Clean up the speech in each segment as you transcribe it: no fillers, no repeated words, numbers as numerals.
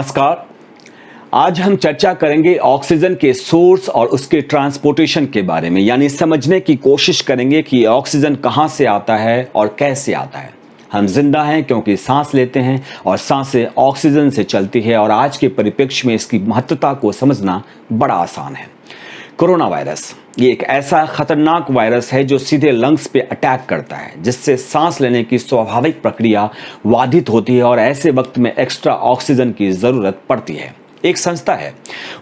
नमस्कार। आज हम चर्चा करेंगे ऑक्सीजन के सोर्स और उसके ट्रांसपोर्टेशन के बारे में, यानी समझने की कोशिश करेंगे कि ऑक्सीजन कहां से आता है और कैसे आता है। हम जिंदा हैं क्योंकि सांस लेते हैं और सांसें ऑक्सीजन से चलती है, और आज के परिप्रेक्ष्य में इसकी महत्वता को समझना बड़ा आसान है। कोरोना वायरस ये एक ऐसा खतरनाक वायरस है जो सीधे लंग्स पे अटैक करता है, जिससे सांस लेने की स्वाभाविक प्रक्रिया बाधित होती है और ऐसे वक्त में एक्स्ट्रा ऑक्सीजन की जरूरत पड़ती है। एक संस्था है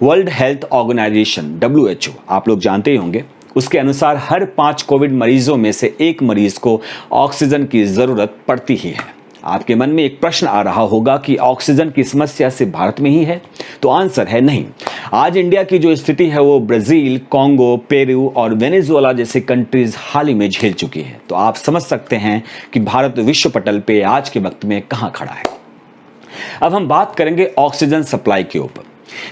वर्ल्ड हेल्थ ऑर्गेनाइजेशन WHO, आप लोग जानते ही होंगे। उसके अनुसार हर 5 कोविड मरीजों में से एक मरीज को ऑक्सीजन की जरूरत पड़ती ही है। आपके मन में एक प्रश्न आ रहा होगा कि ऑक्सीजन की समस्या सिर्फ भारत में ही है, तो आंसर है नहीं। आज इंडिया की जो स्थिति है वो ब्राजील, कांगो, पेरू और वेनेजुएला जैसे कंट्रीज हाल ही में झेल चुकी है। तो आप समझ सकते हैं कि भारत विश्व पटल पे आज के वक्त में कहां खड़ा है। अब हम बात करेंगे ऑक्सीजन सप्लाई के ऊपर।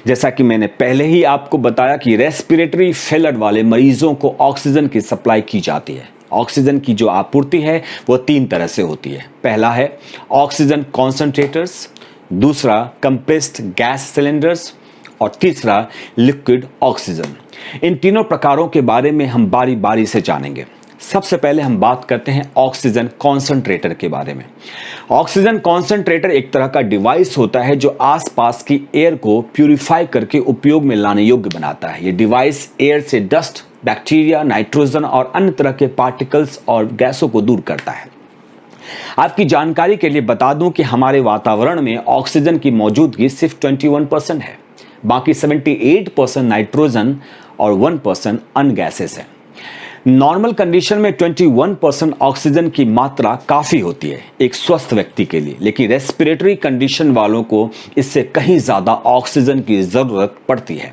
जैसा कि मैंने पहले ही आपको बताया कि रेस्पिरेटरी फेलियर वाले मरीजों को ऑक्सीजन की सप्लाई की जाती है। ऑक्सीजन की जो आपूर्ति है वो 3 तरह से होती है। पहला है ऑक्सीजन कॉन्सेंट्रेटर्स, दूसरा कंप्रेस्ड गैस सिलेंडर्स और तीसरा लिक्विड ऑक्सीजन। इन तीनों प्रकारों के बारे में हम बारी बारी से जानेंगे। सबसे पहले हम बात करते हैं ऑक्सीजन कॉन्सेंट्रेटर के बारे में। ऑक्सीजन कॉन्सेंट्रेटर एक तरह का डिवाइस होता है जो आसपास की एयर को प्यूरिफाई करके उपयोग में लाने योग्य बनाता है। ये डिवाइस एयर से डस्ट, बैक्टीरिया, नाइट्रोजन और अन्य तरह के पार्टिकल्स और गैसों को दूर करता है। आपकी जानकारी के लिए बता दूं कि हमारे वातावरण में ऑक्सीजन की मौजूदगी सिर्फ 21% है, बाकी 78% नाइट्रोजन और 1% अन्य गैसेस है। नॉर्मल कंडीशन में 21% ऑक्सीजन की मात्रा काफी होती है एक स्वस्थ व्यक्ति के लिए, लेकिन रेस्पिरेटरी कंडीशन वालों को इससे कहीं ज्यादा ऑक्सीजन की जरूरत पड़ती है।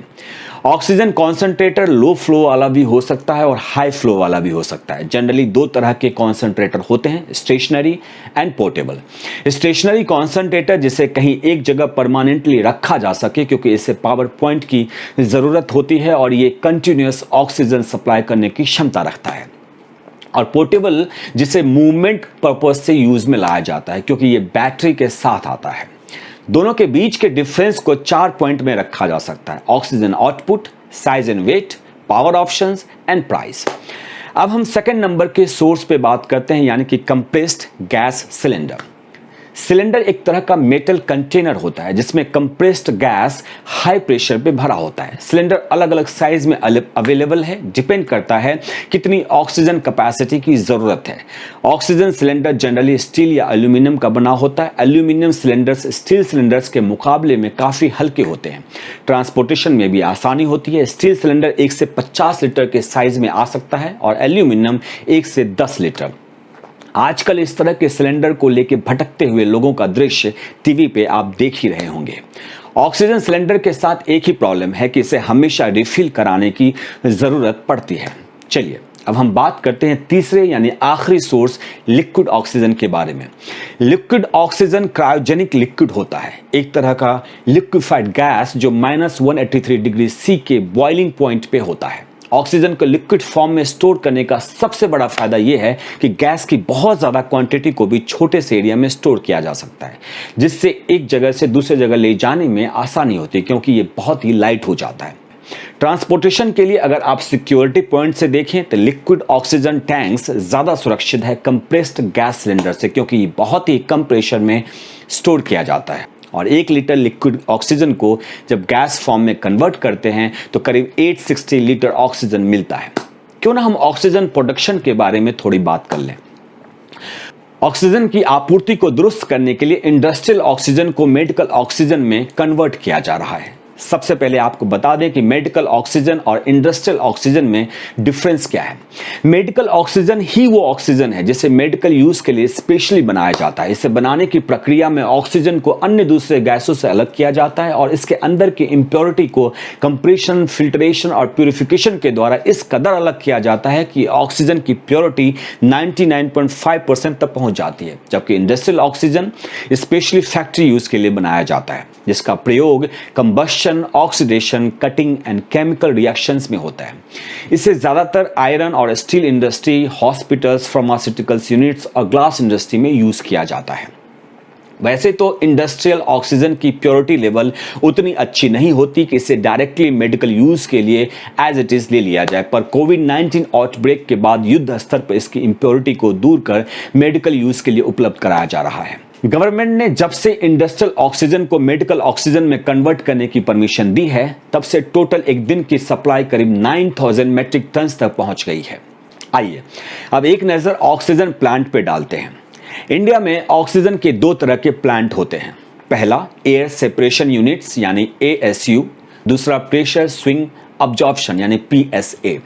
ऑक्सीजन कॉन्सेंट्रेटर लो फ्लो वाला भी हो सकता है और हाई फ्लो वाला भी हो सकता है। जनरली 2 तरह के कॉन्सेंट्रेटर होते हैं, stationary and portable. Stationary concentrator जिसे कहीं एक जगह परमानेंटली रखा जा सके, क्योंकि इसे पावर पॉइंट की जरूरत होती है और ये कंटिन्यूअस ऑक्सीजन सप्लाई करने की क्षमता रखता है। और पोर्टेबल जिसे मूवमेंट पर्पज से यूज में लाया जाता है, क्योंकि ये बैटरी के साथ आता है। दोनों के बीच के डिफरेंस को 4 पॉइंट में रखा जा सकता है: oxygen output, size and weight, power options and price. अब हम सेकंड नंबर के सोर्स पे बात करते हैं, यानी कि कंप्रेस्ड गैस सिलेंडर। सिलेंडर एक तरह का मेटल कंटेनर होता है जिसमें कंप्रेस्ड गैस हाई प्रेशर पे भरा होता है। सिलेंडर अलग अलग साइज में अवेलेबल है, डिपेंड करता है कितनी ऑक्सीजन कैपेसिटी की जरूरत है। ऑक्सीजन सिलेंडर जनरली स्टील या एल्यूमिनियम का बना होता है। एल्यूमिनियम सिलेंडर्स स्टील सिलेंडर्स के मुकाबले में काफी हल्के होते हैं। ट्रांसपोर्टेशन में भी आसानी होती है। स्टील सिलेंडर 1 से 50 लीटर के साइज में आ सकता है और एल्यूमिनियम 1 से 10 लीटर। आजकल इस तरह के सिलेंडर को लेकर भटकते हुए लोगों का दृश्य टीवी पे आप देख ही रहे होंगे। ऑक्सीजन सिलेंडर के साथ एक ही प्रॉब्लम है कि इसे हमेशा रिफिल कराने की जरूरत पड़ती है। चलिए अब हम बात करते हैं तीसरे यानी आखिरी सोर्स लिक्विड ऑक्सीजन के बारे में। लिक्विड ऑक्सीजन क्रायोजेनिक लिक्विड होता है, एक तरह का लिक्विफाइड गैस जो -183 डिग्री C के बॉइलिंग पॉइंट पे होता है। ऑक्सीजन को लिक्विड फॉर्म में स्टोर करने का सबसे बड़ा फायदा यह है कि गैस की बहुत ज्यादा क्वांटिटी को भी छोटे से एरिया में स्टोर किया जा सकता है, जिससे एक जगह से दूसरे जगह ले जाने में आसानी होती है, क्योंकि ये बहुत ही लाइट हो जाता है। ट्रांसपोर्टेशन के लिए अगर आप सिक्योरिटी पॉइंट से देखें तो लिक्विड ऑक्सीजन टैंक्स ज्यादा सुरक्षित है कंप्रेस्ड गैस सिलेंडर से, क्योंकि ये बहुत ही कम प्रेशर में स्टोर किया जाता है। और 1 लीटर लिक्विड ऑक्सीजन को जब गैस फॉर्म में कन्वर्ट करते हैं तो करीब 860 लीटर ऑक्सीजन मिलता है। क्यों ना हम ऑक्सीजन प्रोडक्शन के बारे में थोड़ी बात कर लें। ऑक्सीजन की आपूर्ति को दुरुस्त करने के लिए इंडस्ट्रियल ऑक्सीजन को मेडिकल ऑक्सीजन में कन्वर्ट किया जा रहा है। सबसे पहले आपको बता दें कि मेडिकल ऑक्सीजन और इंडस्ट्रियल ऑक्सीजन में डिफरेंस क्या है। मेडिकल ऑक्सीजन ही वो ऑक्सीजन है जिसे मेडिकल यूज के लिए स्पेशली बनाया जाता है। इसे बनाने की प्रक्रिया में ऑक्सीजन को अन्य दूसरे गैसों से अलग किया जाता है और इसके अंदर की इंप्योरिटी को कंप्रेशन, फिल्ट्रेशन और प्यूरिफिकेशन के द्वारा इस कदर अलग किया जाता है कि ऑक्सीजन की प्योरिटी 99.5% तक पहुंच जाती है। जबकि industrial oxygen specially factory use के लिए बनाया जाता है, जिसका प्रयोग combustion, oxidation, cutting and chemical reactions में होता है। इसे ज्यादातर आयरन और steel industry, hospitals, pharmaceuticals units और ग्लास इंडस्ट्री में यूज किया जाता है। वैसे तो इंडस्ट्रियल ऑक्सीजन की प्योरिटी लेवल उतनी अच्छी नहीं होती कि इसे डायरेक्टली मेडिकल यूज के लिए एज इट इज ले लिया जाए, पर कोविड-19 आउटब्रेक के बाद युद्ध स्तर पर इसकी इंप्योरिटी को दूर कर मेडिकल यूज के लिए उपलब्ध कराया जा रहा है। गवर्नमेंट ने जब से इंडस्ट्रियल ऑक्सीजन को मेडिकल ऑक्सीजन में कन्वर्ट करने की परमिशन दी है, तब से टोटल एक दिन की सप्लाई करीब 9000 मेट्रिक टन तक पहुंच गई है। आइए अब एक नजर ऑक्सीजन प्लांट पे डालते हैं। इंडिया में ऑक्सीजन के दो तरह के प्लांट होते हैं। पहला एयर सेपरेशन यूनिट्स यानी ASU, दूसरा प्रेशर स्विंग अब्जॉर्प्शन यानी PSA।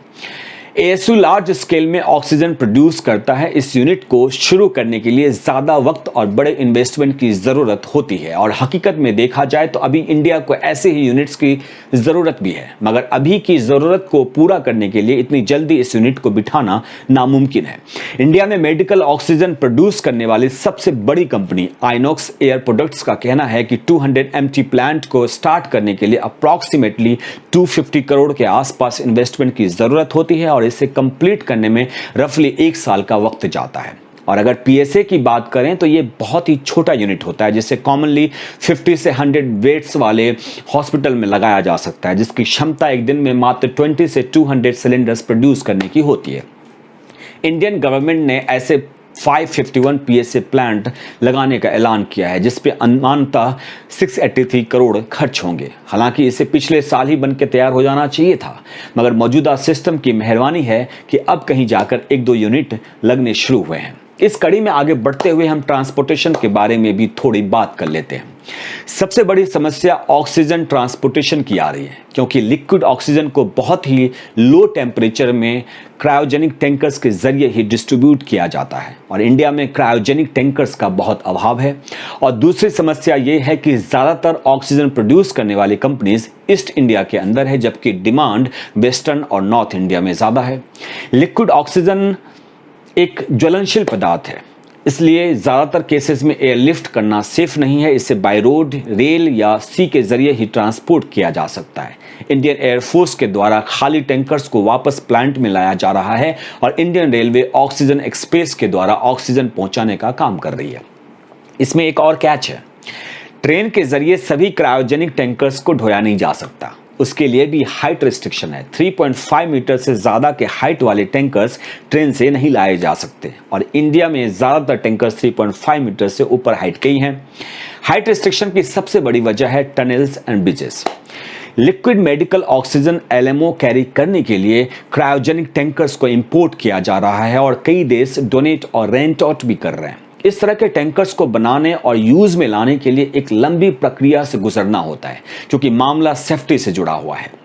ASU लार्ज स्केल में ऑक्सीजन प्रोड्यूस करता है। इस यूनिट को शुरू करने के लिए ज़्यादा वक्त और बड़े इन्वेस्टमेंट की ज़रूरत होती है, और हकीकत में देखा जाए तो अभी इंडिया को ऐसे ही यूनिट्स की ज़रूरत भी है, मगर अभी की ज़रूरत को पूरा करने के लिए इतनी जल्दी इस यूनिट को बिठाना नामुमकिन है। इंडिया में मेडिकल ऑक्सीजन प्रोड्यूस करने वाली सबसे बड़ी कंपनी आइनॉक्स एयर प्रोडक्ट्स का कहना है कि 200 MT प्लांट को स्टार्ट करने के लिए अप्रॉक्सीमेटली 250 करोड़ के आसपास इन्वेस्टमेंट की ज़रूरत होती है, और इसे कंप्लीट करने में रफली 1 साल का वक्त जाता है। और अगर PSA की बात करें तो ये बहुत ही छोटा यूनिट होता है, जिसे कॉमनली 50 से 100 बेड्स वाले हॉस्पिटल में लगाया जा सकता है, जिसकी क्षमता एक दिन में मात्र 20 से 200 सिलेंडर्स प्रोड्यूस करने की होती है। इंडियन गवर्नमेंट ने ऐसे 551 PSA प्लांट लगाने का ऐलान किया है, जिस पे अनुमानतः 683 करोड़ खर्च होंगे। हालांकि इसे पिछले साल ही बनकर तैयार हो जाना चाहिए था, मगर मौजूदा सिस्टम की मेहरबानी है कि अब कहीं जाकर 1-2 यूनिट लगने शुरू हुए हैं। इस कड़ी में आगे बढ़ते हुए हम ट्रांसपोर्टेशन के बारे में भी थोड़ी बात कर लेते हैं। सबसे बड़ी समस्या ऑक्सीजन ट्रांसपोर्टेशन की आ रही है, क्योंकि लिक्विड ऑक्सीजन को बहुत ही लो टेम्परेचर में क्रायोजेनिक टैंकर्स के जरिए ही डिस्ट्रीब्यूट किया जाता है, और इंडिया में क्रायोजेनिक टैंकर्स का बहुत अभाव है। और दूसरी समस्या ये है कि ज़्यादातर ऑक्सीजन प्रोड्यूस करने वाली कंपनीज ईस्ट इंडिया के अंदर है, जबकि डिमांड वेस्टर्न और नॉर्थ इंडिया में ज़्यादा है। लिक्विड ऑक्सीजन एक ज्वलनशील पदार्थ है, इसलिए ज़्यादातर केसेस में एयरलिफ्ट करना सेफ नहीं है। इसे बाय रोड, रेल या सी के जरिए ही ट्रांसपोर्ट किया जा सकता है। इंडियन एयरफोर्स के द्वारा खाली टैंकर्स को वापस प्लांट में लाया जा रहा है, और इंडियन रेलवे ऑक्सीजन एक्सप्रेस के द्वारा ऑक्सीजन पहुंचाने का काम कर रही है। इसमें एक और कैच है, ट्रेन के जरिए सभी क्रायोजेनिक टैंकर्स को ढोया नहीं जा सकता। उसके लिए भी हाइट रिस्ट्रिक्शन है। 3.5 मीटर से ज़्यादा के हाइट वाले टैंकर्स ट्रेन से नहीं लाए जा सकते, और इंडिया में ज़्यादातर टैंकर्स 3.5 मीटर से ऊपर हाइट के ही हैं। हाइट रिस्ट्रिक्शन की सबसे बड़ी वजह है tunnels and bridges. Liquid medical oxygen LMO carry करने के लिए क्रायोजेनिक टैंकर्स को इंपोर्ट किया जा रहा है, और कई देश डोनेट और रेंट आउट भी कर रहे हैं। इस तरह के टैंकर्स को बनाने और यूज में लाने के लिए एक लंबी प्रक्रिया से गुजरना होता है, क्योंकि मामला सेफ्टी से जुड़ा हुआ है।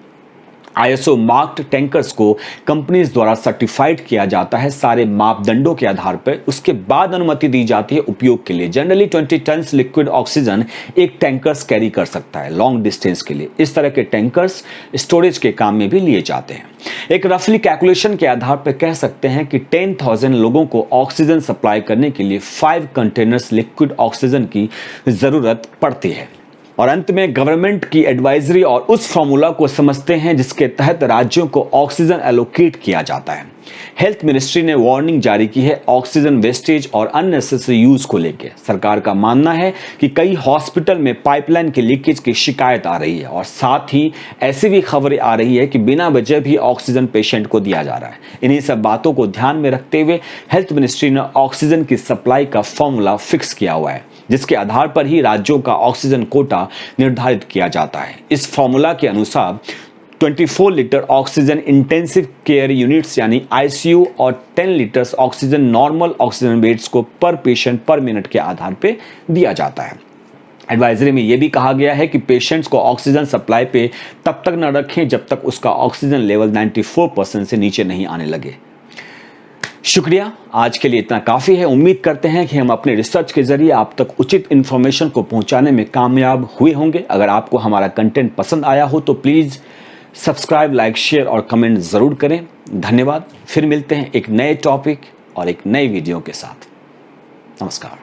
ISO मार्क्ड टैंकर्स को कंपनीज द्वारा सर्टिफाइड किया जाता है सारे मापदंडों के आधार पर। उसके बाद अनुमति दी जाती है उपयोग के लिए। जनरली 20 टन लिक्विड ऑक्सीजन एक टैंकर्स कैरी कर सकता है लॉन्ग डिस्टेंस के लिए। इस तरह के टैंकर्स स्टोरेज के काम में भी लिए जाते हैं। एक रफली कैलकुलेशन के आधार पर कह सकते हैं कि 10,000 लोगों को ऑक्सीजन सप्लाई करने के लिए 5 कंटेनर्स लिक्विड ऑक्सीजन की जरूरत पड़ती है। और अंत में गवर्नमेंट की एडवाइजरी और उस फॉर्मूला को समझते हैं जिसके तहत राज्यों को ऑक्सीजन एलोकेट किया जाता है। हेल्थ मिनिस्ट्री ने वार्निंग जारी की है ऑक्सीजन वेस्टेज और अननेसेसरी यूज को लेकर। सरकार का मानना है कि कई हॉस्पिटल में पाइपलाइन के लीकेज की शिकायत आ रही है, और साथ ही ऐसी भी खबरें आ रही है कि बिना वजह भी ऑक्सीजन पेशेंट को दिया जा रहा है। इन्हीं सब बातों को ध्यान में रखते हुए हेल्थ मिनिस्ट्री ने ऑक्सीजन की सप्लाई का फॉर्मूला फिक्स किया हुआ है, जिसके आधार पर ही राज्यों का ऑक्सीजन कोटा निर्धारित किया जाता है। इस फॉर्मूला के अनुसार 24 litre oxygen intensive care units यानी ICU और 10 litres oxygen normal oxygen beds को पर पेशेंट पर मिनट के आधार पर दिया जाता है। एडवाइजरी में यह भी कहा गया है कि पेशेंट्स को ऑक्सीजन सप्लाई पे तब तक न रखें जब तक उसका ऑक्सीजन लेवल 94% से नीचे नहीं आने लगे। शुक्रिया, आज के लिए इतना काफ़ी है। उम्मीद करते हैं कि हम अपने रिसर्च के जरिए आप तक उचित इन्फॉर्मेशन को पहुंचाने में कामयाब हुए होंगे। अगर आपको हमारा कंटेंट पसंद आया हो तो प्लीज़ सब्सक्राइब, लाइक, शेयर और कमेंट ज़रूर करें। धन्यवाद। फिर मिलते हैं एक नए टॉपिक और एक नई वीडियो के साथ। नमस्कार।